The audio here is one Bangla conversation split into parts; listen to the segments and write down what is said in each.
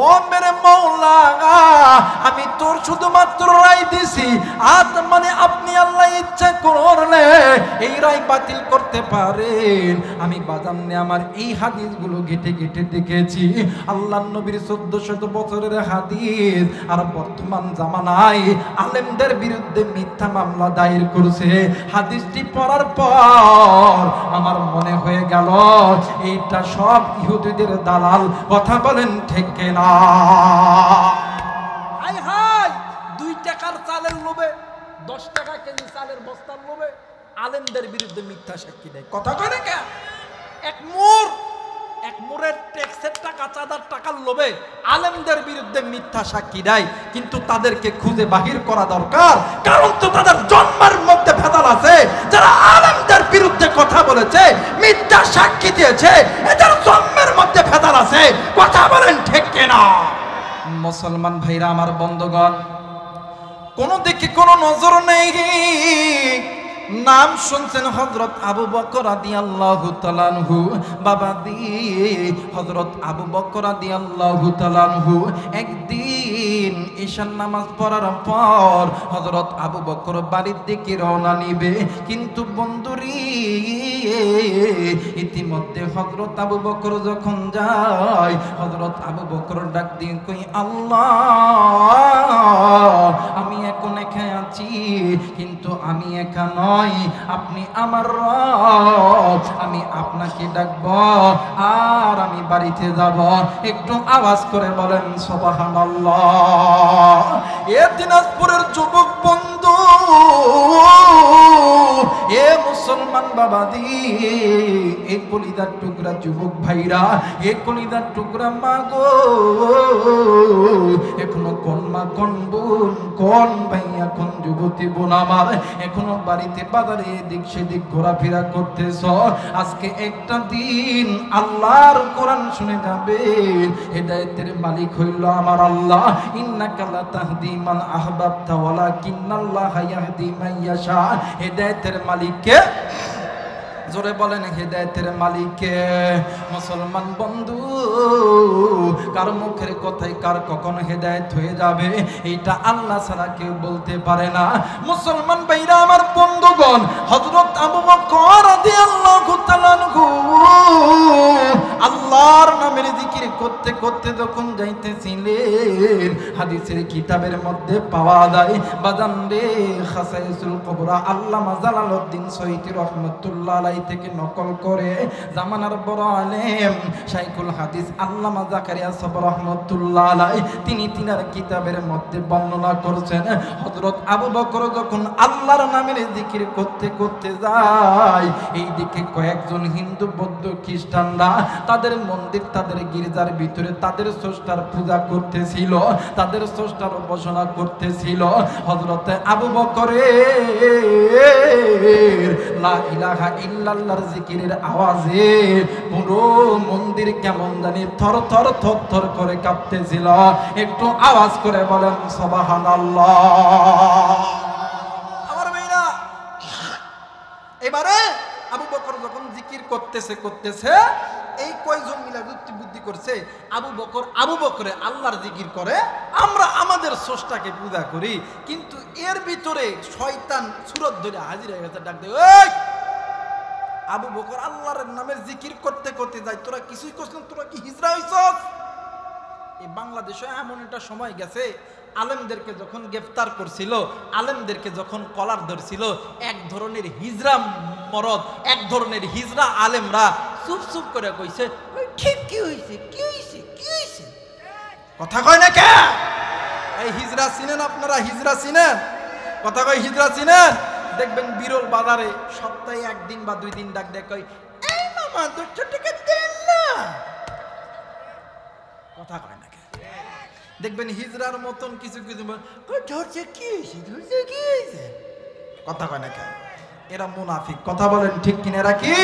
ও মেরে মওলা, আমি তোর শুধুমাত্র রায় দিছি, মানে আপনি আল্লাহ ইচ্ছা করলে এই রায় বাতিল করতে পারেন। আমি বাজানে আমার এই হাদিসগুলো ঘেটে ঘেটে দেখেছি, আল্লাহর নবীর 1400 বছরের হাদিস, আর বর্তমান জামানায় আলেমদের বিরুদ্ধে মিথ্যা মামলা দায়ের করছে। হাদিসটি পড়ার পর আমার মনে হয়ে গেল এইটা সব ইহুদিদের দালাল। কথা বলেন ঠিক কিনা? হাই হাই, 2 টাকার চালের লোভে, 10 টাকা কেজি চালের বস্তার লোভে আলেমদের বিরুদ্ধে মিথ্যা সাক্ষী দেয়। কথা কয় না কে? এক মোরের ট্যাক্সের টাকা, চাঁদার টাকার লোভে আলেমদের বিরুদ্ধে মিথ্যা সাক্ষী দেয়। কিন্তু তাদেরকে খুঁজে বাহির করা দরকার, কারণ তো তাদের জন্মের মধ্যে ভেজাল আছে। যারা আলেমদের বিরুদ্ধে কথা বলেছে, মিথ্যা সাক্ষী দিয়েছে, এদের জন্মের মধ্যে ভেজাল আছে। কথা বলেন ঠিক কিনা? মুসলমান ভাইরা আমার, বন্ধুগণ, কোনো দিকে কোনো নজর নেই। নাম শুনছেন হযরত আবু বকর রাদিয়াল্লাহু তাআলা আনহু। বাবাদি, হযরত আবু বকর রাদিয়াল্লাহু তাআলা আনহু একদিন ঈশার নামাজ পড়ার পর হযরত আবু বকর বাড়ির দিকে রওনা নিবে। কিন্তু বন্ধুরি, ইতিমধ্যে হযরত আবু বকর যখন যায়, হযরত আবু বকর ডাক দিয়ে কই, আল্লাহ, আমি এখন এখানে আছি, কিন্তু আমি একা নয়, আপনি আমার রব, আমি আপনাকে ডাকবো আর আমি বাড়িতে যাব। একটু আওয়াজ করে বলেন সুবহানাল্লাহ। এ দিনাজপুরের যুবক বন্ধু, এ মুসলমান বাবাদি, এ কলিদার টুকরা যুবক ভাইরা, এ কলিদার টুকরা মা গো, এখনো কোন মা, কোন বোন, কোন ভাইয়া, কোন যুবতী বোন আমার এখনো বাড়িতে বাজারে এদিক সেদিক ঘোরাফেরা করতেছ। আজকে একটা দিন আল্লাহর কোরআন শুনে যাবে। হেদায়েতের মালিক হইল আমার আল্লাহ। ইন্নাকা লা তাহদি মান আহবাবতা ওয়ালাকিন্নাল্লাহা ইয়াহদি মান ইয়াশা। হেদায়েতের মালিক কে? জোরে বলেন, হেদায়েতের মালিককে। মুসলমান বন্ধু, কার মুখের কথায় কার কখন হেদায়েত হয়ে যাবে এইটা আল্লাহ ছাড়া কেউ বলতে পারে না। মুসলমান ভাইরা আমার, বন্ধুগণ, হযরত আবু বকর রাদিয়াল্লাহু তাআলা আনহু আল্লাহর নামের জিকির করতে করতে যখন যাইতেছিলেন, হাদিসের কিতাবের মধ্যে পাওয়া যায়, বাজান রে, খাসাইসুল কুবরা আল্লামা জালালউদ্দিন সয়ুতী রাহমাতুল্লাহ আলাইহি থেকে নকল করে জামানার বড় আলেম শাইখুল হাদিস আল্লামা জাকারিয়া সাহেব রাহমাতুল্লাহ আলাইহি তিনি তিনার কিতাবের মধ্যে বর্ণনা করেছেন, হযরত আবু বকর যখন আল্লাহর নামের জিকির করতে করতে যায়, এই দিকে কয়েকজন হিন্দু, বৌদ্ধ, খ্রিস্টানরা তাদের মন্দির, তাদের গির্জার ভিতরে তাদের স্রষ্টার পূজা করতেছিল, তাদের স্রষ্টার উপাসনা করতেছিল। হযরত আবু বকরের লা ইলাহা ইল্লাল্লাহর জিকিরের আওয়াজে পুরো মন্দির কেমন জানি থর থর থর থর করে কাঁপতেছিল। একটু আওয়াজ করে বলেন সুবহানাল্লাহ। আমার মেয়েরা, এবারে আবু বকর যখন জিকির করতেছে এই কয়জন মিলে যুক্তি বুদ্ধি করছে, আবু বকরে আল্লাহর জিকির করে, আমরা আমাদের স্রষ্টাকে পূজা করি। কিন্তু এর ভিতরে শয়তান সুরত ধরে হাজির হয়ে গেছে, ডাক দেয়, ওই আবু বকর আল্লাহর নামের জিকির করতে করতে যায়, তোরা কিছুই করছিস না, তোরা কি হিজরা হইছস? এই বাংলাদেশে এমন একটা সময় গেছে, আলেমদেরকে যখন গ্রেফতার করছিল, আলেমদেরকে যখন কলার ধরছিল, এক ধরনের হিজরা মরদ, এক ধরনের হিজরা আলেমরা চুপ চুপ করে কইছে, ঠিক কি হইছে, কি হইছে, কি হইছে? কথা কয় না কে? এই হিজরা চিনেন আপনারা? হিজরা চিনেন? কথা কয়, হিজরা চিনেন? দেখবেন বিরল বাজারে সপ্তাহে 1 দিন বা 2 দিন ডাক দেয়, কয়, এই মামা 200 টাকা দেন না। কথা কয় না কে? দেখবেন হিজরার মতন কিছু কিছু ধরছে, কি হয়েছে, ধরছে কি হয়েছে? কথা কয় না কে? এরা মুনাফিক। কথা বলেন ঠিক কিনা? এরা কি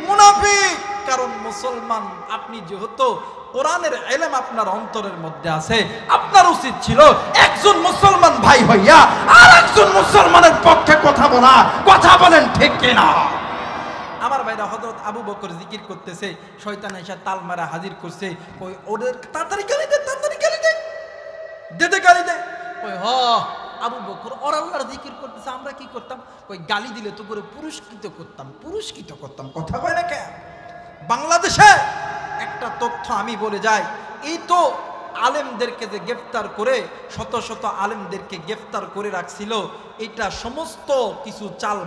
মুনাফিক? কারণ মুসলমান আপনি যেহেতু কোরআনের ইলম আপনার অন্তরের মধ্যে আছে, আপনার উচিত ছিল একজন মুসলমান ভাই হইয়া আর একজন মুসলমানের পক্ষে কথা বলা। কথা বলেন ঠিক কিনা? আমার ভাইরা, হযরত আবু বকর জিকির করতেছে, শয়তান এসে তাল মারা হাজির করছে, ওই ওদের তাড়াতাড়ি গালি দে, আবু বকর ওর আল্লাহর জিকির করতেছে, আমরা কি করতাম? ওই গালি দিলে তো করে পুরস্কৃত করতাম। কথা কয় না কেন? বাংলাদেশে একটা তথ্য আমি বলে যাই, এই তো আলেমদেরকে যে গ্রেফতার করে শত শত আলেমদেরকে গ্রেফতার করে রাখছিল, এটা সমস্ত কিছু চাল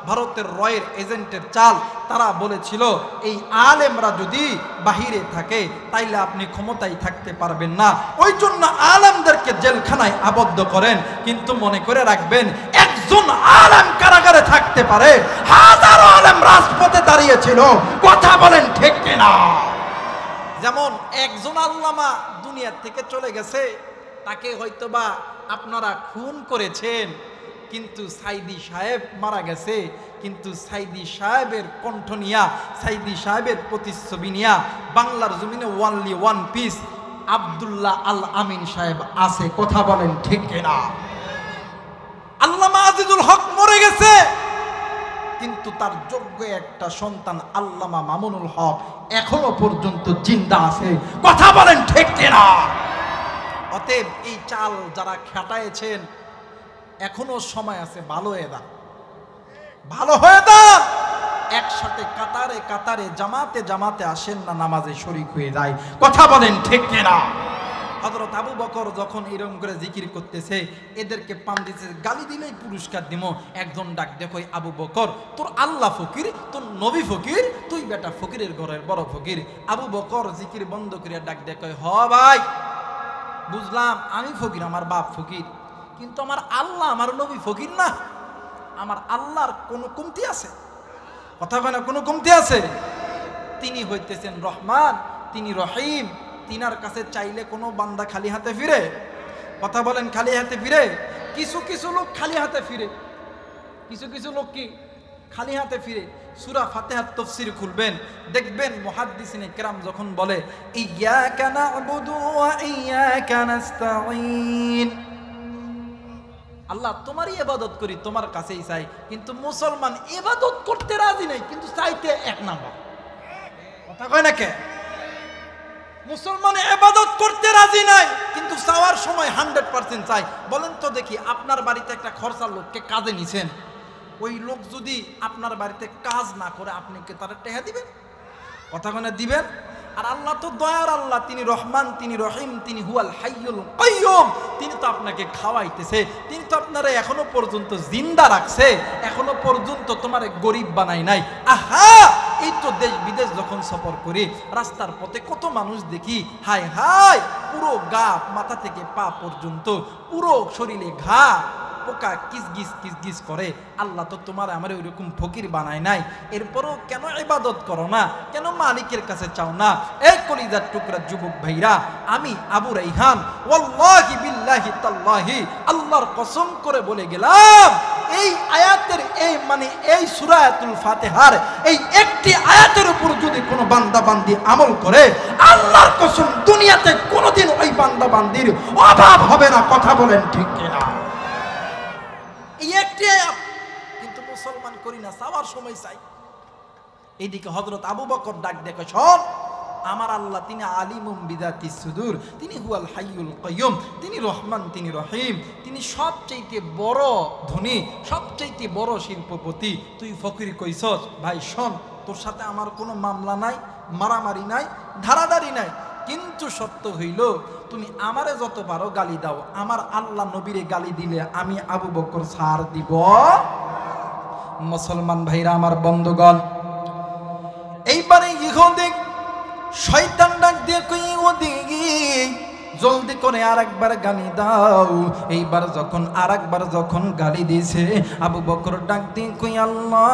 ভারতের রয়ের এজেন্টের চাল। তারা বলেছিল এই আলেমরা যদি বাহিরে থাকে তাইলে আপনি ক্ষমতায় থাকতে পারবেন না, ওই জন্য আলেমদেরকে জেলখানায় আবদ্ধ করেন। কিন্তু মনে করে রাখবেন, একজন আলেম কারাগারে থাকতে পারে, হাজারো আলেম রাজপথে দাঁড়িয়েছিল। কথা বলেন ঠিক কিনা? যেমন একজন আল্লামা দুনিয়া থেকে চলে গেছে, তাকে হয়তোবা আপনারা খুন করেছেন, কিন্তু সাইদি সাহেব মারা গেছে, কিন্তু সাইদি সাহেবের কণ্ঠ নিয়া, সাইদি সাহেবের প্রতিচ্ছবি নিয়া বাংলার জমিনে only one piece Abdullah Al আমিন সাহেব আছে। কথা বলেন ঠিক কিনা? আল্লামা আজিজুল হক মরে গেছে, কিন্তু তার যোগ্য একটা সন্তান আল্লামা মামুনুল হক এখনো পর্যন্ত জিন্দা আছে। কথা বলেন ঠিক কিনা? অতএব এই চাল যারা খাটায়েছেন, এখনো সময় আছে, ভালো হয়ে যান। একসাথে কাতারে জামাতে আসেন না, নামাজে শরীক হয়ে যায়। কথা বলেন ঠিক কিনা? হযরত আবু বকর যখন এরকম করে জিকির করতেছে, এদেরকে পাম দিতেছে, গালি দিলেই পুরস্কার দিব। একজন ডাক দেখো, আবু বকর তোর আল্লাহ ফকির, তোর নবী ফকির, তুই বেটা ফকিরের ঘরের বড় ফকির। আবু বকর জিকির বন্ধ করে ডাক দেখো, হ ভাই বুঝলাম আমি ফকির, আমার বাপ ফকির, কিন্তু আমার আল্লাহ আমার নবী ফকির না। আমার আল্লাহর কোনো কমতি আছে? কথা কয় না, কোনো কমতি আছে? তিনি হইতেছেন রহমান, তিনি রহিম। তিনার কাছে চাইলে কোনো বান্দা খালি হাতে ফিরে? কথা বলেন, খালি হাতে ফিরে? কিছু লোক খালি হাতে ফিরে, কিছু লোক কি খালি হাতে ফিরে। সূরা ফাতিহার তাফসীর খুলবেন, দেখবেন মুহাদ্দিসিনে কেরাম যখন বলে ইয়্যাকা না'বুদু ওয়া ইয়্যাকা নাস্তাঈন, আল্লাহ তোমারই ইবাদত করি, তোমার কাছেই চাই। কিন্তু মুসলমান ইবাদত করতে রাজি নাই, কিন্তু চাইতে এক নাম্বার। কথা কয় না কে? মুসলমান ইবাদত করতে রাজি নাই, কিন্তু চাওয়ার সময় 100% চাই। বলেন তো দেখি, আপনার বাড়িতে একটা খরচার লোককে কাজে নিছেন, ওই লোক যদি আপনার বাড়িতে কাজ না করে, আপনি কি তার টেহা দিবেন? কথা কয় না, দিবেন? আর আল্লাহ তো দয়ার আল্লাহ, তিনি রহমান, তিনি রহিম, তিনি হুয়াল হাইয়ুল কাইয়ুম। তিনি তো আপনাকে খাওয়াইতেছে, তিনি তো আপনারা এখনো পর্যন্ত জিন্দা রাখছে, এখনো পর্যন্ত তোমার গরিব বানাই নাই। আহা, এই তো দেশ বিদেশ যখন সফর করি, রাস্তার পথে কত মানুষ দেখি, হায় হায় পুরো গা মাথা থেকে পা পর্যন্ত পুরো শরীরে ঘা, পোকা কিসগিস করে। আল্লাহ তো তোমার আমার ওইরকম ফকির বানায় নাই, এরপরও কেন ইবাদত করো না? কেন মালিকের কাছে চাও না? এই কলিজার টুকরা যুবক ভাইরা, আমি আবু রাইহান ওয়াল্লাহি বিল্লাহি তাল্লাহি আল্লাহর কসম করে বলে গেলাম, এই আয়াতের এই সূরাতুল ফাতিহার এই একটি আয়াতের উপর যদি কোনো বান্দা বান্দি আমল করে, আল্লাহর কসম দুনিয়াতে কোনোদিন ওই বান্দা বান্দির অভাব হবে না। কথা বলেন ঠিক কিনা? এই একটি আয়াত, কিন্তু মুসলমান করি না, চাওয়ার সময় চাই। এইদিকে হযরত আবু বকর ডাক দেখে, শোন, আমার আল্লাহ তিনি আলিমুম বিদাতিস সুদূর, তিনি হুয়াল হাইয়ুল কাইয়ুম, তিনি রহমান, তিনি রহিম, তিনি সবচাইতে বড় ধনী, সবচাইতে বড় শিল্পপতি। তুই ফকির কইছস, ভাই শোন, তোর সাথে আমার কোনো মামলা নাই, মারামারি নাই, ধারাধারি নাই, কিন্তু সত্য হইল তুমি আমারে যত পারো গালি দাও, আমার আল্লাহ নবীরে গালি দিলে আমি আবু বকর ছাড় দিব? মুসলমান ভাইরা আমার, বন্ধুগণ, এইবারে ইহুদি শয়তান ডাক দিয়ে কই, ওদিকে জলদি করে আরেকবার গালি দাও। এইবার যখন আরেকবার যখন গালি দিয়েছে, আবু বকর ডাক দিয়ে কই, আল্লাহ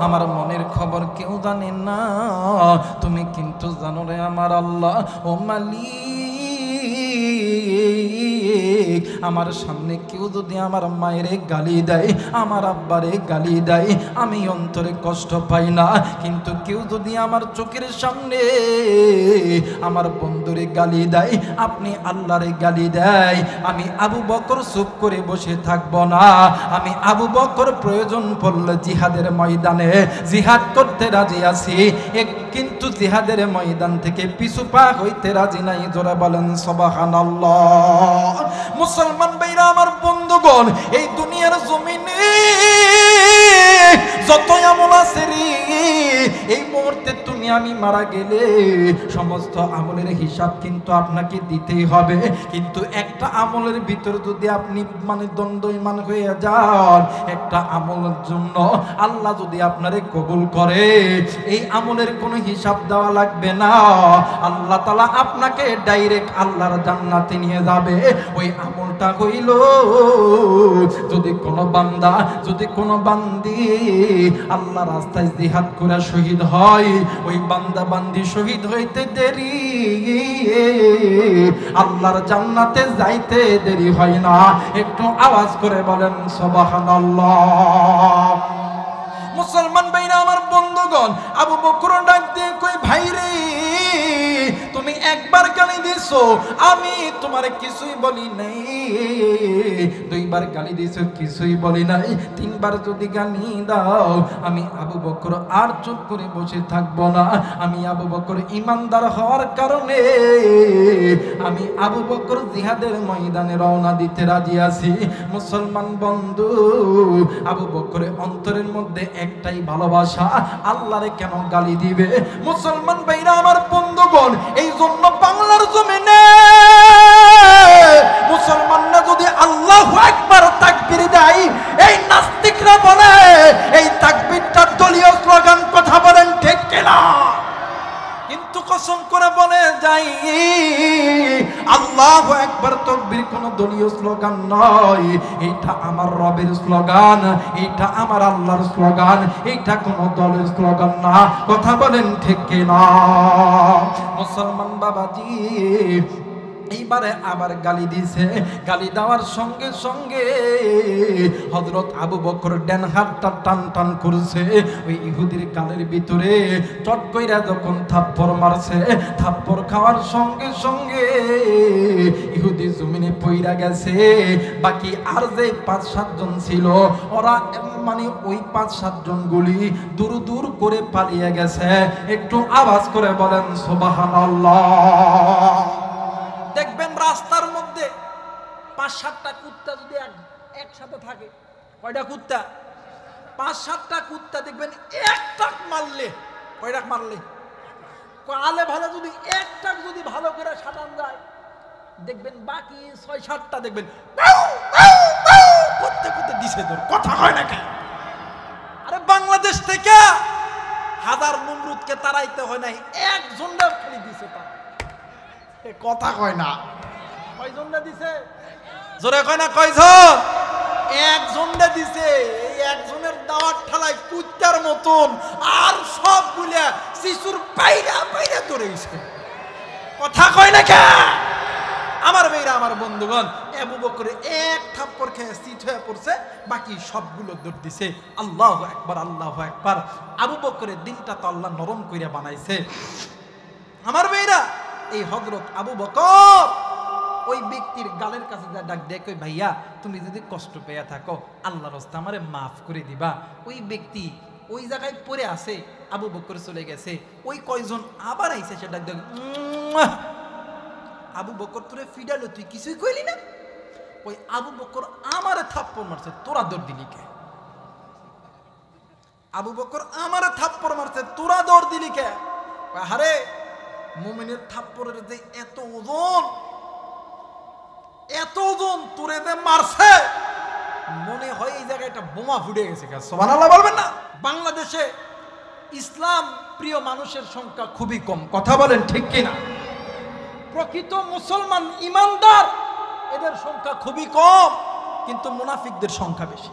আমার মনের খবর কেউ জানে না, তুমি কিন্তু জানো রে আমার আল্লাহ। ও মালিক, আমার সামনে কেউ যদি আমার মায়ের গালি দেয়, আমার আব্বারে গালি দেয়, আমি অন্তরে কষ্ট পাই না। কিন্তু কেউ যদি আমার চোখের সামনে আমার বন্ধুরে গালি দেয়, আপনি আল্লাহরে গালি দেয়, আমি আবু বকর চুপ করে বসে থাকব না। আমি আবু বকর প্রয়োজন পড়লে জিহাদের ময়দানে জিহাদ করতে রাজি আছি, কিন্তু জিহাদের ময়দান থেকে পিছু পা হইতে রাজি নাই। জোরে বলেন সুবহানাল্লাহ। মুসলমান ভাইরা আমার বন্ধুগণ, এই দুনিয়ার জমিনে যতই আমল আছে রে, এই মুহূর্তে তুমি আমি মারা গেলে সমস্ত আমলের হিসাব কিন্তু আপনাকে দিতেই হবে। কিন্তু একটা আমলের ভিতর যদি আপনি দ্বন্দ্বমান হয়ে যান, একটা আমলের জন্য আল্লাহ যদি আপনারে কবুল করে, এই আমলের কোনো হিসাব দেওয়া লাগবে না। আল্লাহ তাআলা আপনাকে ডাইরেক্ট আল্লাহর জান্নাতে নিয়ে যাবে। ওই আমলটা হইল, যদি কোনো বান্দা, যদি কোনো বান্দি আল্লাহ রাস্তায় জিহাদ করে শহীদ হয়, ওই বান্দা বান্দি শহীদ হইতে দেরি, আল্লাহর জান্নাতে যাইতে দেরি হয় না। একটু আওয়াজ করে বলেন সুবহানাল্লাহ। মুসলমান ভাইরা আমার বন্ধুগণ, আবু বকর ডাক দিয়ে কই, ভাই রে তুমি একবার গালি দিছো, আমি তোমার কিছুই বলি নাই। দুইবার গালি দিছো, কিছুই বলি নাই। তিনবার যদি গালি দাও, আমি আবু বকর আর চুপ করে বসে থাকবো না। আমি আবু বকর ইমানদার হওয়ার কারণে আমি আবু বকর জিহাদের ময়দানে রওনা দিতে রাজি আছি। মুসলমান বন্ধু, আবু বকরের অন্তরের মধ্যে একটাই ভালোবাসা, আল্লাহরে কেন গালি দিবে? মুসলমান ভাইরা আমার বন্ধুগণ, এই জন্য বাংলার জমিনে মুসলমানরা যদি আল্লাহু আকবার তাকবীর দেয়, এই নাস্তিকরা বলে এই তাকবীরটা দলীয় স্লোগান। কথা বলেন ঠিক কিনা? কিন্তু কসম করে বলে যাই, আল্লাহু আকবার তাকবীর কোন দলীয় স্লোগান নয়। এটা আমার রবের স্লোগান, এটা আমার আল্লাহর স্লোগান, এটা কোন দলের স্লোগান না। কথা বলেন ঠিক কিনা? মুসলমান বাবাজি, এইবারে আবার গালি দিছে। গালি দেওয়ার সঙ্গে সঙ্গে হযরত আবু বকর ডান হাতটা টান টান করছে, ওই ইহুদির গালের ভিতরে চট কইরা যখন থাপ্পড় মারছে, থাপ্পড় খাওয়ার সঙ্গে সঙ্গে ইহুদি জমিনে পইরা গেছে। বাকি আর যে ৫-৭ জন ছিল, ওরা ওই ৫-৭ জন গুলি দূর দূর করে পালিয়ে গেছে। একটু আওয়াজ করে বলেন সুবহানাল্লাহ। দেখবেন রাস্তার মধ্যে ৫-৭টা কুত্তা যদি একসাথে থাকে, কয়টা কুত্তা? ৫-৭টা কুত্তা দেখবেন একটা মারলে, কয়টা মারলে আলে ভালো, যদি একটা যদি ভালো করে সাজান যায়, দেখবেন বাকি ৬-৭টা দেখবেন করতে করতে দিছে তোর। কথা হয় নাকি? আরে বাংলাদেশ থেকে হাজার নমরুদকে তাড়াইতে হয় নাই, একজনটা খালি দিছে। তার কথা কয় না, কয়জনটা দিছে? জোরে কয় না কয়জন? একজনটা দিছে। এই একজনের দাওয়াত ঠালাই কুত্তার মতন আর সবগুলা শিশুর পাইরা পাইরা ধরেছে। কথা কয় না কে? আমার মেয়েরা আমার বন্ধুগণ, আবু বকরে এক থাপ্পড় খেয়ে স্থিত হয়ে পড়ছে, বাকি সবগুলো দৌড় দিছে। আল্লাহু আকবার, আল্লাহু আকবার। আবু বকরের দিনটা তো আল্লাহ নরম কইরা বানাইছে। আমার মেয়েরা, এই হযরত আবু বকর ওই ব্যক্তির গালের কাছে যা ডাক দেয়, কই ভাইয়া তুমি যদি কষ্ট পেয়ে থাকো, আল্লাহর রাস্তায় আমারে মাফ করে দিবা। ওই ব্যক্তি ওই জায়গায় পড়ে আছে, আবু বকর চলে গেছে। ওই কয়জন আবার আইছে, সে ডাক দেয়, আবু বকর তোরে ফিডালো, তুই কিছুই কইলি না? ওই আবু বকর আমারে থাপ্পড় মারছে, তোরা দৌড় দিলি কে? আবু বকর আমারে থাপ্পড় মারছে, তোরা দৌড় দিলি কে? আরে মুমিনের থাপ্পড়ের যে এত ওজন, এত ওজন তোরে যে মারছে, মনে হয় এই জায়গায় একটা বোমা ফুটে গেছে। সুবহানাল্লাহ বলবেন না? বাংলাদেশে ইসলাম প্রিয় মানুষের সংখ্যা খুবই কম। কথা বলেন ঠিক কিনা? প্রকৃত মুসলমান ইমানদার এদের সংখ্যা খুবই কম, কিন্তু মুনাফিকদের সংখ্যা বেশি।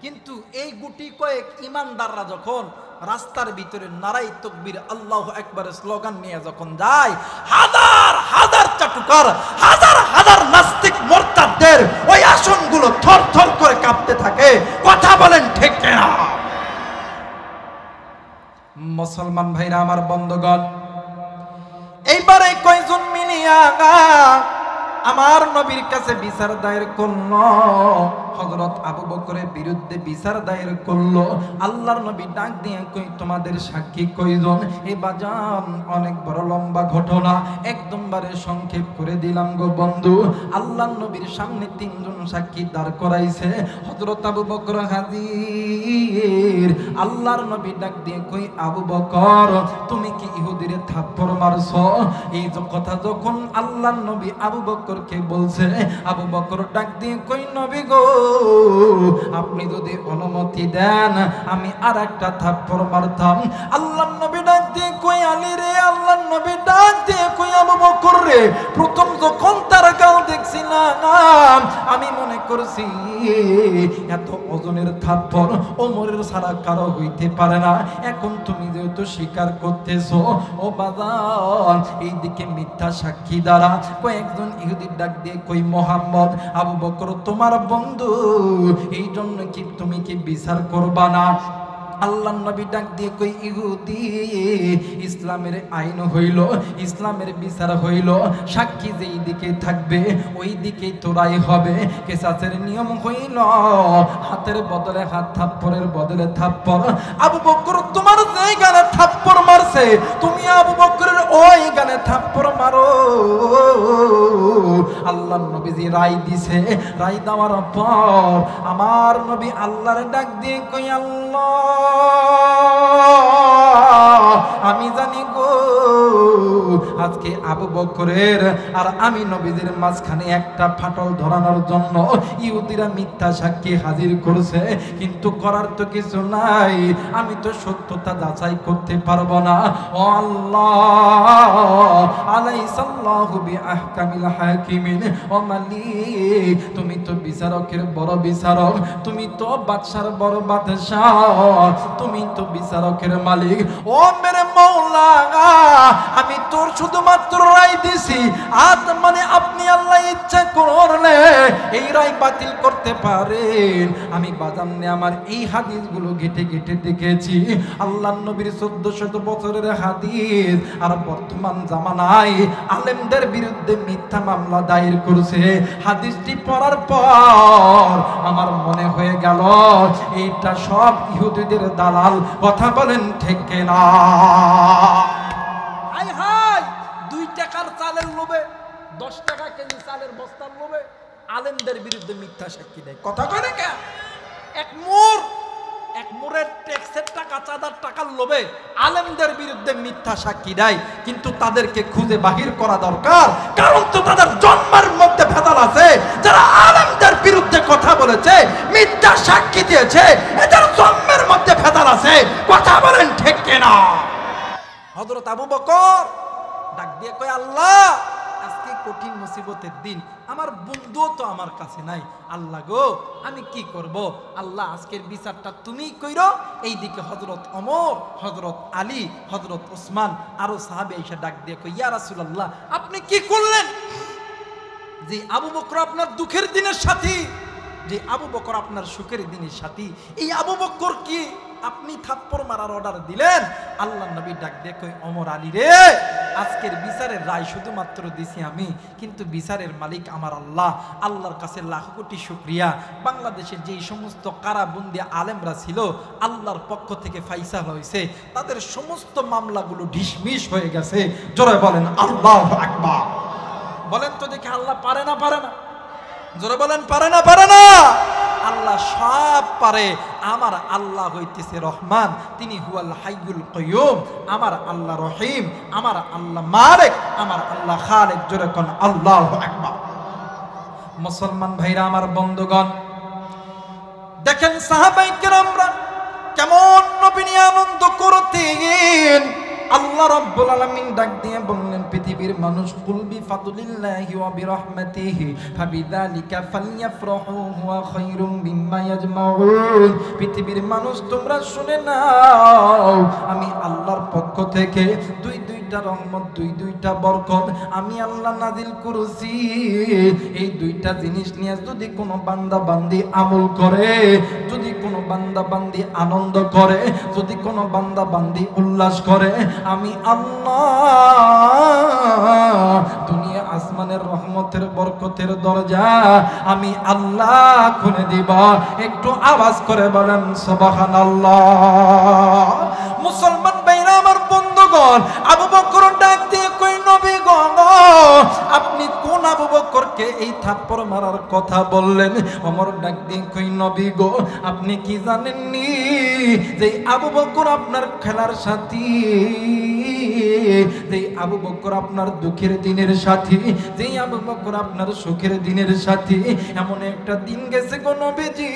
কিন্তু এই গুটি কয়েক ইমানদাররা যখন রাস্তার ভিতরে নারাই তাকবীর আল্লাহু আকবারের স্লোগান নিয়ে যখন যায়, হাজার হাজার চাটুকার, হাজার হাজার নাস্তিক মোরতাদদের ওই আসনগুলো থরথর করে কাঁপতে থাকে। কথা বলেন ঠিক কিনা? মুসলমান ভাইরা আমার, বন্ধুগণ, এইবারে কয়জন মিলিয়া আমার নবীর কাছে বিচার দায়ের করল? হযরত আবু বকরের বিরুদ্ধে বিচার দায়ের করলো। আল্লাহর নবী ডাক দিয়ে কই, তোমাদের সাক্ষী কয়জন? এ বাজান অনেক বড় লম্বা ঘটনা, একদম বারে সংক্ষেপ করে দিলাম গো বন্ধু। আল্লাহর নবীর সামনে তিনজন সাক্ষী দাঁড় করাইছে। হযরত আবু বকর হাজির। আল্লাহর নবী ডাক দিয়ে কই, আবু বকর, তুমি কি ইহুদিরে থাপ্পড় মারছো? এই কথা যখন আল্লাহর নবী আবু বকরকে বলছে, আবু বকর ডাক দিয়ে কই, নবী গো, আপনি যদি অনুমতি দেন আমি আর একটা থাপ্পড় মারতাম। আল্লাহর নবী ডাক দিয়ে কই, আলী রে। আল্লাহর নবী ডাক দিয়ে কই, আবু বকর রে, প্রথম যখন তার গাল দেখছিলাম আমি মনে করছি এত ওজনের থাপ্পড় ওমরের ছাড়া কারো হইতে পারে না। এখন তুমি যেহেতু স্বীকার করতেছো, ও বাজান, এইদিকে মিথ্যা সাক্ষী দ্বারা কয়েকজন ইহুদির ডাক দিয়ে কই, মোহাম্মদ, আবু বকর তোমার বন্ধু, এই জন্য কি তুমি কি বিচার করবা না? আল্লাহর নবী ডাক দিয়ে কই, ইহুদি, ইসলামের আইন হইল, ইসলামের বিচার হইল, সাক্ষী যেই দিকে থাকবে ওই দিকেই তোরাই হবে। কেসাসের নিয়ম হইল হাতের বদলে হাত, থাপ্পড়ের বদলে থাপ্পড়। আবু বকর তোমার যেই গানে থাপ্পড় মারছে, তুমি আবু বকরের ওই গানে থাপ্পড় মারো। আল্লাহর নবী যে রায় দিছে, রায় দেওয়ার পর আমার নবী আল্লাহর ডাক দিয়ে কই, আল্লাহ, আমি জানি গো, আজকে আবু বকরের আর আমি নবীদের মাঝখানে একটা ফাটল ধরানোর জন্য ইহুদিরা মিথ্যা সাক্ষী হাজির করছে, কিন্তু করার তো কিছু নাই, আমি তো সত্যতা যাচাই করতে পারবো না। ও আল্লাহ, আলাইসাল্লাহু বিআহকামিল হাকিমিন, ও মালিক, তুমি তো বিচারকের বড় বিচারক, তুমি তো বাদশার বড় বাদশা, তুমি তো বিচারকের মালিক। ও মেরে মওলা, আমি তোর শুধুমাত্র রায় দিছি, আজ মানে আপনি আল্লাহ ইচ্ছা করলে এই রায় বাতিল করতে পারেন। আমি বাজানে আমার এই হাদিসগুলো ঘেটে ঘেটে দেখেছি, আল্লাহর নবীর 1400 বছরের হাদিস, আর বর্তমান জামানায় আলেমদের বিরুদ্ধে মিথ্যা মামলা দায়ের করছে। হাদিসটি পড়ার পর আমার মনে হয়ে গেল এইটা সব ইহুদিদের দালাল। কথা বলেন ঠিক কিনা? হাই হাই, 2 টাকার চালের লোভে, 10 টাকা কেজি চালের বস্তার লোভে আলেমদের বিরুদ্ধে মিথ্যা সাক্ষী দেয়। কথা কয় না কে? এক মোরের ট্যাক্সের টাকা, চাঁদার টাকার লোভে আলেমদের বিরুদ্ধে মিথ্যা সাক্ষী দেয়, কিন্তু তাদেরকে খুঁজে বাহির করা দরকার, কারণ তো তাদের জন্মের মধ্যে ভেজাল আছে। যারা আলেমদের বিরুদ্ধে কথা বলেছে, মিথ্যা সাক্ষী দিয়েছে, এদের জন্মের মধ্যে ভেজাল আছে। কথা বলেন ঠিক কিনা? হযরত আবু বকর ডাক দিয়ে কয়, আল্লাহ, আজকে কঠিন মুসিবতের দিন, আমার বন্ধুও তো আমার কাছে নাই, আল্লাহ গো, আমি কি করব? আল্লাহ, আজকের বিচারটা তুমিই কইরো। এইদিকে হযরত ওমর, হযরত আলী, হযরত ওসমান, আরো সাহাবী এসে ডাক দিয়ে কই, ইয়া রাসূলুল্লাহ, আপনি কি করলেন? যে আবু বকর আপনার দুঃখের দিনের সাথী, যে আবু বকর আপনার সুখের দিনের সাথী, এই আবু বকর কি আপনি থাপ্পড় মারার অর্ডার দিলেন? আল্লাহর নবী ডাক দিয়ে কই, ওমর, আলী রে, আজকের বিচারের রায় শুধুমাত্র দিছি আমি, কিন্তু বিচারের মালিক আমার আল্লাহ। আল্লাহর কাছে লাখ কোটি শুকরিয়া, বাংলাদেশের যেই সমস্ত কারাবন্দি আলেমরা ছিল, আল্লাহর পক্ষ থেকে ফাইসালা হয়েছে, তাদের সমস্ত মামলাগুলো ঢিসমিস হয়ে গেছে। জোরে বলেন আল্লাহু আকবার। বলেন তো দেখি, আল্লাহ পারে না পারে না? জোরে বলেন, পারে না পারে না? আল্লাহ সব পারে। আমার আল্লাহ হইতেছে রহমান, তিনি হুয়াল হাইয়ুল কাইয়ুম। আমার আল্লাহ রহিম, আমার আল্লাহ মালিক, আমার আল্লাহ খালিক। জোরে কোন আল্লাহু আকবার। মুসলমান ভাইরা আমার, বন্ধুগণ, দেখেন সাহাবায়ে কেরামরা কেমন নবী নিয়ে আনন্দ করতেন। আল্লাহ রাব্বুল আলামিন ডাক দিয়ে বললেন পৃথিবীর মানুষ কুল বিফাদলিল্লাহি ওয়া বিরহমাতিহি ফাবিযালিকা ফালইফরাহু হুয়া খায়রুম মিম্মা ইয়াজমাউন। পৃথিবীর মানুষ তোমরা শুনে নাও, আমি আল্লাহর পক্ষ থেকে দুইটা রহমত, দুইটা বরকত আমি আল্লাহ নাজিল করেছি। এই দুইটা জিনিস নিয়ে যদি কোনো বান্দা বান্দি আমল করে, যদি কোনো বান্দা বান্দি আনন্দ করে, যদি কোনো বান্দা বান্দি উল্লাস করে, আমি আল্লাহ দুনিয়া আসমানের রহমতের বরকতের দরজা আমি আল্লাহ খুলে দিব। একটু আওয়াজ করে বলেন সুবহানাল্লাহ। মুসলমান ভাইরা আমার বন্ধুগণ, আবু বকর ডাক দিয়ে কই নবী গো, আপনি কোন আবু বকরকে এই থাপ্পড় মারার কথা বললেন? ওমর ডাক দিয়ে কই নবী গো, আপনি কি জানেননি যে আবু বকর আপনার খেলার সাথী, যে আবু বকর আপনার দুঃখের দিনের সাথী, যে আবু বকর আপনার সুখের দিনের সাথী। এমন একটা দিন গেছে গো নবীজি,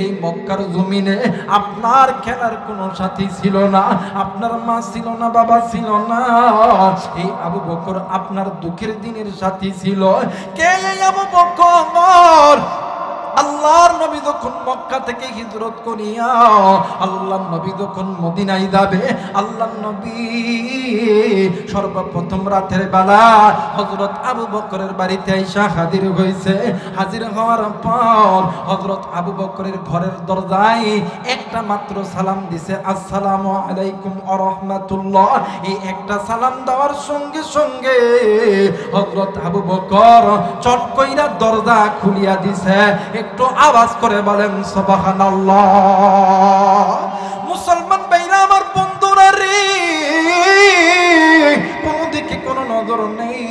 এই মক্কার জমিনে আপনার খেলার কোনো সাথী ছিল না, আপনার মা ছিল না, বাবা ছিল না, এই আবু বকর আপনার দুঃখের দিনের সাথী ছিল। কে এই আবু বকর? আল্লাহর নবী যখন মক্কা থেকে হিজরত করিয়া আল্লাহর নবী যখন মদিনায় যাবে, আল্লাহর নবী সর্বপ্রথম রাতের বেলা হযরত আবু বকরের বাড়িতে আইসা হাজির হয়েছে। হাজির হওয়ার পর হযরত আবু বকরের ঘরের দরজায় একটা মাত্র সালাম দিছে, আসসালামু আলাইকুম ওয়া রাহমাতুল্লাহ। এই একটা সালাম দেওয়ার সঙ্গে সঙ্গে হযরত আবু বকর চট কইরা দরজা খুলিয়া দিছে। একটু আওয়াজ করে বলেন সুবহানাল্লাহ। মুসলমান ভাইরা আমার বন্ধুরা রে, কোন দিকে কোন নজর নেই।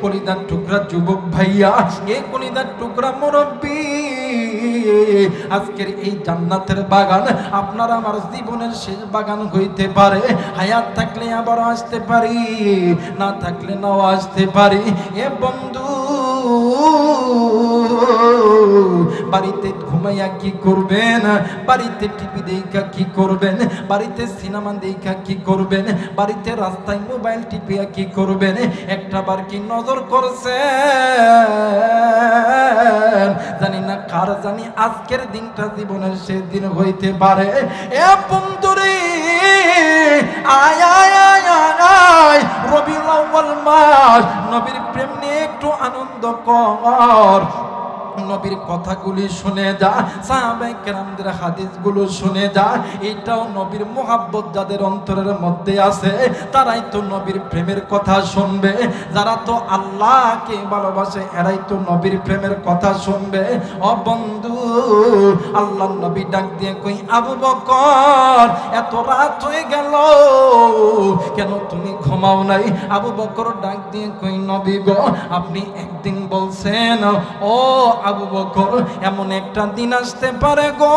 কলিজার টুকরা যুবক ভাইয়া, এই কলিজার টুকরা মুরব্বী, আজকের এই জান্নাতের বাগান আপনার আমার জীবনের শেষ বাগান হইতে পারে। হায়াত থাকলে আবার আসতে পারি, না থাকলে নাও আসতে পারি। এ বন্ধু, বাড়িতে ঘুমাইয়া কি করবেন? বাড়িতে টিভি দেখা কি করবেন? বাড়িতে সিনেমা দেখা কি করবেন? বাড়িতে রাস্তায় মোবাইল টিপিয়া কি করবেন? একটা বার কি নজর করছেন? জানি না কার জানি আজকের দিনটা জীবনের শেষ দিন হইতে পারে। এ বন্ধুরে, আয় আয় আয় আয়, রবিউল আউয়াল মাস, নবীর প্রেম নিয়ে একটু আনন্দ কর। নবীর কথাগুলি শুনে যা, সাহাবায়ে কেরামদের হাদিসগুলো শুনে যা। এটাও নবীর মোহাব্বত যাদের অন্তরের মধ্যে আছে, তারাই তো নবীর প্রেমের কথা শুনবে। যারা তো আল্লাহকে ভালোবাসে, এরাই তো নবীর প্রেমের কথা শুনবে। ও বন্ধু, আল্লাহর নবী ডাক দিয়ে কই, আবু বকর এত রাত হয়ে গেল, কেন তুমি ঘুমাও নাই? আবু বকর ডাক দিয়ে কই, নবী গো, আপনি একদিন বলছেন, ও আবু বকর এমন একটা দিন আসতে পারে গো,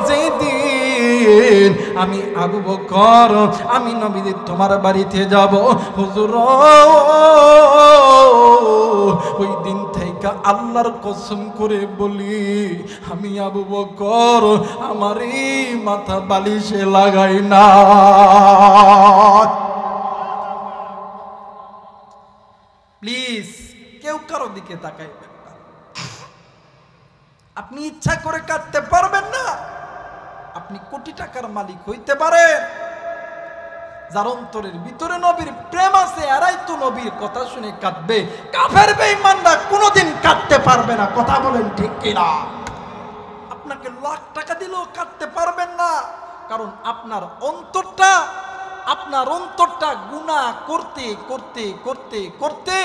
যেদিন আমি আবু বকর আমি নবীজি তোমার বাড়িতে যাব। হুজুর, ওই দিন থেকে আল্লাহর কসম করে বলি, আমি আবু বকর আমার এই মাথা বালিশে লাগাই না। প্লিজ কেউ কারো দিকে তাকাইবেন না। আপনি ইচ্ছা করে কাটতে পারবেন না। আপনি কোটি টাকার মালিক হইতে পারেন, যার অন্তরের ভিতরে নবীর প্রেম আছে, এরাই তো নবীর কথা শুনে কাঁদবে। কাফের বেঈমানরা কোনোদিন কাঁদতে পারবে না। কথা বলেন ঠিক কিনা? আপনাকে লাখ টাকা দিলেও কাঁদতে পারবেন না, কারণ আপনার অন্তরটা গুনাহ করতে করতে করতে করতে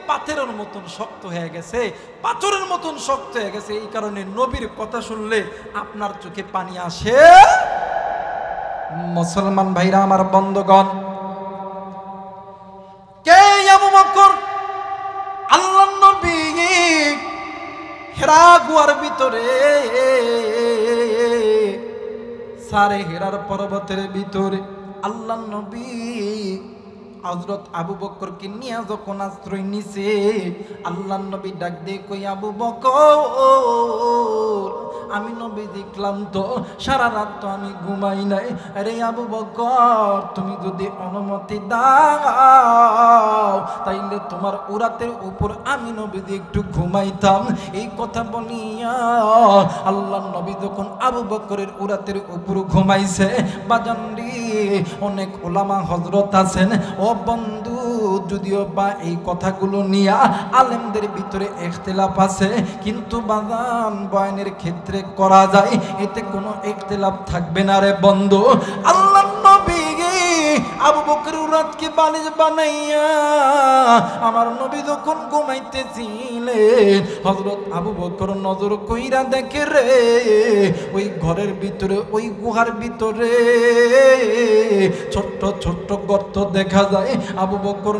পাথরের মতন শক্ত হয়ে গেছে, পাথরের মতন শক্ত হয়ে গেছে। এই কারণে নবীর কথা শুনলে আপনার চোখে পানি আসে। মুসলমান ভাইরা আমার বন্ধুগণ, কে আবু বকর? আল্লাহর নবী হিরা গুহার ভিতরে, সারে হিরার পর্বতের ভিতরে আল্লাহর নবী হযরত আবু বকরকে নিয়ে যখন আশ্রয় নিছে, আল্লাহর নবী ডাক দিয়ে কই, আবু বকর, আমি নবীজি ক্লান্ত, সারা রাত তো আমি ঘুমাই নাই। আরে আবু বকর, তুমি যদি অনুমতি দাও তাইলে তোমার উরাতের উপর আমি নবীজি একটু ঘুমাইতাম। এই কথা বলিয়া আল্লাহর নবী যখন আবু বকরের উরাতের উপর ঘুমাইছে, বাজানরি অনেক ওলামা হযরত আছেন ও বন্ধু, যদিও বা এই কথাগুলো নিয়া আলেমদের ভিতরে ইখতিলাফ আছে, কিন্তু বাজান বয়ানের ক্ষেত্রে করা যায়, এতে কোনো ইখতিলাফ থাকবে না রে বন্ধু। আল্লাহর নবী আবু বকরের উরাতকে বালিশ বানাইয়া আমার নবী যখন ঘুমাইতেছিলেন, হযরত আবু বকর নজর কইরা দেখে রে, ওই ঘরের ভিতরে, ওই গুহার ভিতরে ছোট্ট ছোট্ট গর্ত দেখা যায়। আবু বকর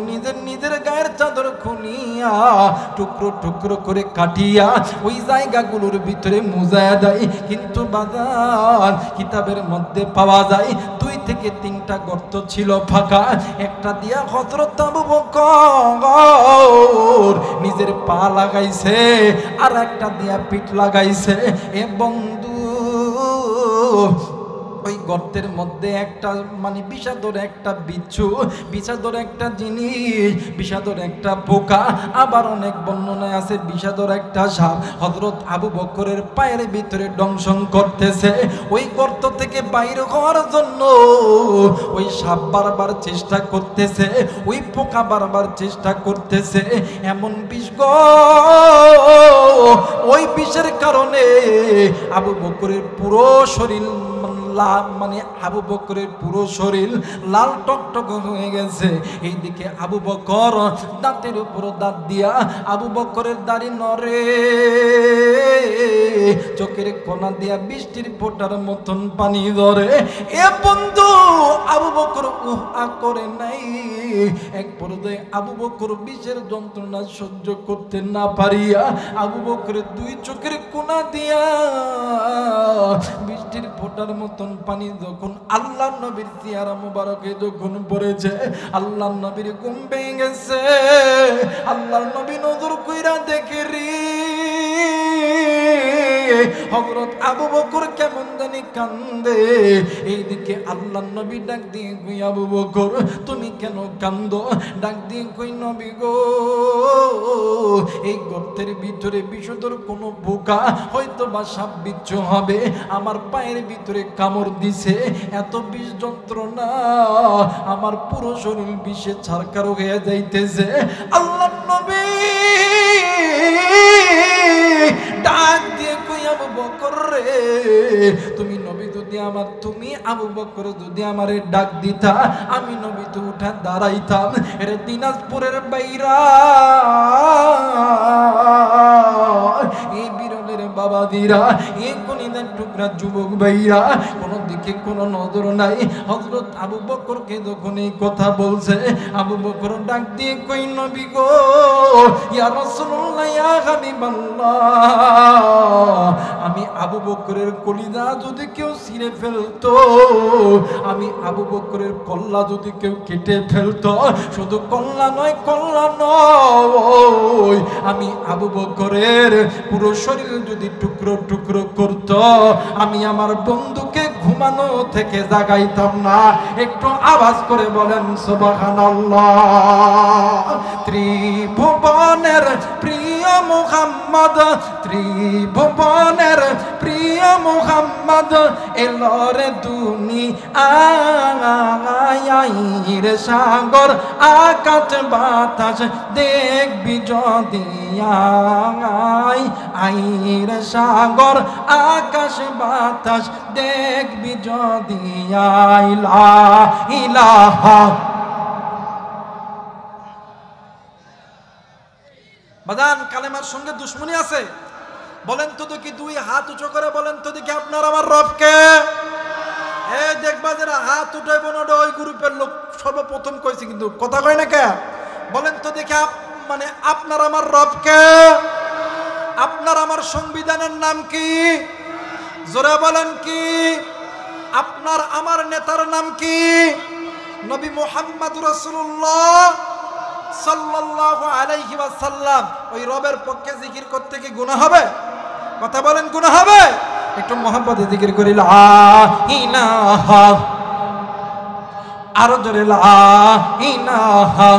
নিজের গায়ের চাদর খুলিয়া টুকরো টুকরো করে কাটিয়া ওই জায়গাগুলোর ভিতরে মুজায়া দেয়। কিন্তু বাজার কিতাবের মধ্যে পাওয়া যায় 2 থেকে 3টা গর্ত ছিল ফাঁকা, একটা দিয়া হযরত আবু বকর নিজের পা লাগাইছে, আর একটা দিয়া পিঠ লাগাইছে। এ বন্ধু, ওই গর্তের মধ্যে একটা মানে বিষাদর একটা বিচ্ছু, বিষাদর একটা জিনিস, বিষাদর একটা পোকা, আবার অনেক বর্ণনায় আছে বিষাদর একটা সাপ হযরত আবু বকরের পায়ের ভিতরে দংশন করতেছে। ওই গর্ত থেকে বাইরে হওয়ার জন্য ওই সাপ বারবার চেষ্টা করতেছে, ওই পোকা বারবার চেষ্টা করতেছে। এমন বিষ গো, ওই বিষের কারণে আবু বকরের পুরো শরীর মানে আবু বকরের পুরো শরীর লাল টকটক হয়ে গেছে। এইদিকে আবু বকর দাঁতের উপর দাঁত দিয়া আবু বকরের দাড়ি নড়ে, চোখের কোনা দিয়া বৃষ্টির ফোঁটার মতন পানি ধরে। এ বন্ধু, আবু বকর উহা করে নাই। এক পর্যায়ে আবু বকর বিষের যন্ত্রণা সহ্য করতে না পারিয়া আবু বকরের 2 চোখের কোনা দিয়া বৃষ্টির ফোঁটার মতন পানি যখন আল্লাহর নবীর চেহারা মুবারকে যখন পড়েছে, আল্লাহর নবীর ঘুম ভেঙে গেছে। আল্লাহর নবী নজর কইরা দেখে রে, হযরত আবু বকর কেমন জানি কান্দে। এইদিকে আল্লাহর নবী ডাক দিয়ে কই, আবু বকর তুমি কেন কান্দো? ডাক দিয়ে কই, নবী গো, এই গর্তের ভিতরে বিষধর কোনো পোকা হয়তো বা সাপ বিচ্ছু হবে, আমার পায়ের ভিতরে কামড় দিছে, এত বিষ যন্ত্রণা, আমার পুরো শরীর বিষে ছারকার হয়ে যাইতেছে। আল্লাহর নবী ডাক দিয়ে কই, আবু বকর রে, তুমি নবী যদি আমার, তুমি আবু বকর যদি আমারে ডাক দিতা, আমি নবী তো উঠা দাঁড়াইতাম। এর দিনাজপুরের বাইরা, এই বিরলের বাবাদিরা, এই কলিদার টুকরা যুবক ভাইরা, কোনো দিকে কোনো নজর নাই। হযরত আবু বকরকে যখন এই কথা বলছে, আবু বকর ডাক দিয়ে কই, নবী গো, ইয়া রাসূলুল্লাহ, ইয়া হাবিবাল্লাহ, আমি আবু বকরের কলিজা যদি কেউ ছিঁড়ে ফেলতো, আমি আবু বকরের কল্লা যদি কেউ কেটে ফেলতো, শুধু কল্লা নয়, কল্লা নয়, আমি আবু বকরের পুরো শরীর যদি টুকরো টুকরো করত, আমি আমার বন্ধুকে ঘুমানো থেকে জাগাইতাম না। একটু আওয়াজ করে বলেন সুবহানাল্লাহ। ত্রিভুবনের প্রিয় মুহাম্মদ, ত্রিভুবনের প্রিয় মুহাম্মদ এলরে দুনিয়ার সাগর আকাশ বাতাস দেখবি যদি আইর সাগর আকাশ বাতাস দেখবি যদি লা ইলাহা। বাজান, কালেমার সঙ্গে দুশ্মনী আছে? বলেন তো দেখি, 2 হাত উঁচু করে বলেন তো দেখি, আপনার আমার রবকে? এই দেখবা যারা হাত উঠাইব না, ওই গ্রুপের লোক সর্বপ্রথম কইছে, কিন্তু কথা কয় না কে? বলেন তো দেখি, মানে আপনার আমার রবকে? আপনার আমার সংবিধানের নাম কি? জোরে বলেন কি? আপনার আমার নেতার নাম কি? নবী মুহাম্মদুর রাসূলুল্লাহ সাল্লাল্লাহু আলাইহি ওয়াসাল্লাম ওই রবের পক্ষে জিকির করতে কি গুনাহ হবে? কথা বলেন, গুনাহ হবে? একটু মুহাব্বতে জিকির করি লা ইলাহা, আরো জোরে লা ইলাহা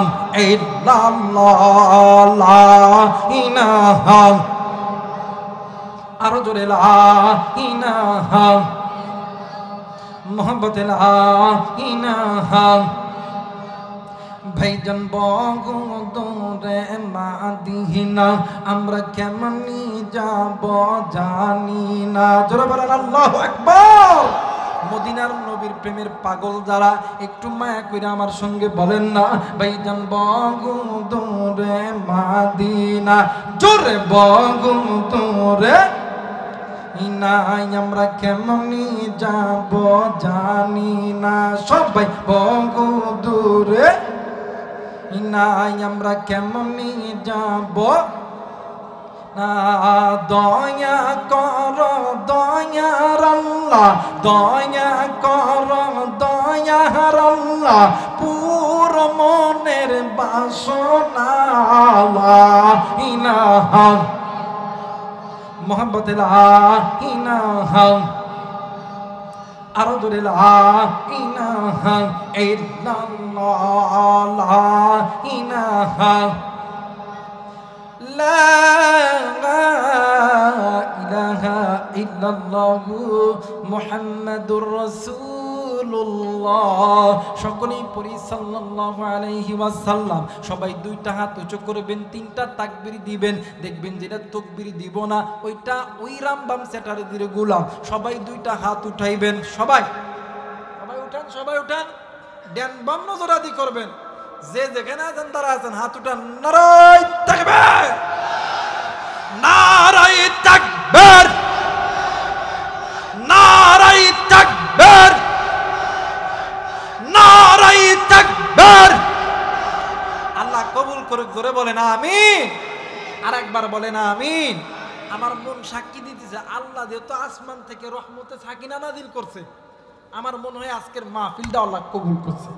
ইল্লাল্লাহ, লা ইলাহা, আরো জোরে লা ইলাহা, মুহাব্বতে লা ইলাহা। ভাইজান বগুদরে মাদিনা আমরা কেমনি যাব জানি না। জোরে বলেন আল্লাহু আকবার। মদিনার নবীর প্রেমের পাগল যারা একটু মায়া কইরা আমার সঙ্গে বলেন না, ভাইজান বগুদরে মাদিনা, জোরে বগুদরে নাই আমরা কেমনি যাব জানি না। সবাই বগুদরে নাই আমরা কেমনি যাব না। দয়া কর দয়ার আল্লাহ, দয়া কর দয়ার আল্লাহ, পুর মনের বাসনা লা ইলাহা মুহাব্বতে লা ইলাহা, আরো জোরে লা ইলাহা ইল্লাল্লাহ, লা ইলাহা, লা ইলাহা ইল্লাল্লাহু মুহাম্মাদুর রাসূলুল্লাহ। সকলেই পড়ি সাল্লাল্লাহু আলাইহি ওয়াসাল্লাম। সবাই দুইটা হাত উঁচু করবেন, তিনটা তাকবীর দিবেন। দেখবেন যেটা তাকবীর দিব না ওইটা ওই রামবাম সেটারে দিলে গোলাম। সবাই দুইটা হাত উঠাইবেন, সবাই সবাই উঠান, সবাই উঠান, ডান বাম নজরাদি করবেন। যে যেখানে আছেন তারা আছেন, হাত উঠান। নারায়ে তাকবীর, নারায়ে তাকবীর, নারায়ে তাকবীর, নারায়ে তাকবীর। আল্লাহ কবুল করুক। জোরে বলেন আমিন। আর একবার বলেন আমিন। আমার মন সাক্ষী দিতেছে, আল্লাহ যেহেতু আসমান থেকে রহমতে সাকিনা নাযিল করছে, আমার মনে হয় আজকের মাহফিলটা আল্লাহ কবুল করছে।